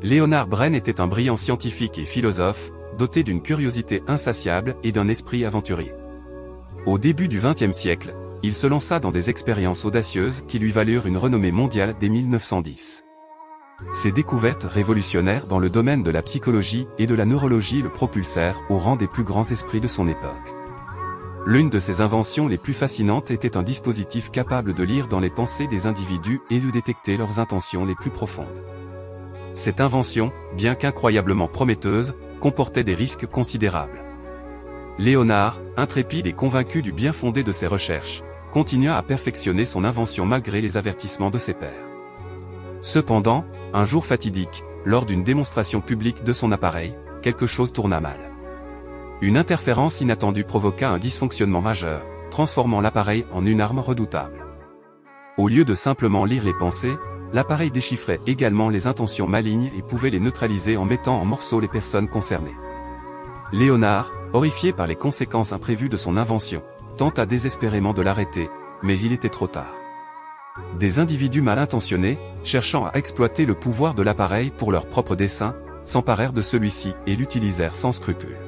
Léonard Bren était un brillant scientifique et philosophe, doté d'une curiosité insatiable et d'un esprit aventurier. Au début du XXe siècle, il se lança dans des expériences audacieuses qui lui valurent une renommée mondiale dès 1910. Ses découvertes révolutionnaires dans le domaine de la psychologie et de la neurologie le propulsèrent au rang des plus grands esprits de son époque. L'une de ses inventions les plus fascinantes était un dispositif capable de lire dans les pensées des individus et de détecter leurs intentions les plus profondes. Cette invention, bien qu'incroyablement prometteuse, comportait des risques considérables. Léonard, intrépide et convaincu du bien fondé de ses recherches, continua à perfectionner son invention malgré les avertissements de ses pairs. Cependant, un jour fatidique, lors d'une démonstration publique de son appareil, quelque chose tourna mal. Une interférence inattendue provoqua un dysfonctionnement majeur, transformant l'appareil en une arme redoutable. Au lieu de simplement lire les pensées, l'appareil déchiffrait également les intentions malignes et pouvait les neutraliser en mettant en morceaux les personnes concernées. Léonard, horrifié par les conséquences imprévues de son invention, tenta désespérément de l'arrêter, mais il était trop tard. Des individus mal intentionnés, cherchant à exploiter le pouvoir de l'appareil pour leurs propres desseins, s'emparèrent de celui-ci et l'utilisèrent sans scrupule.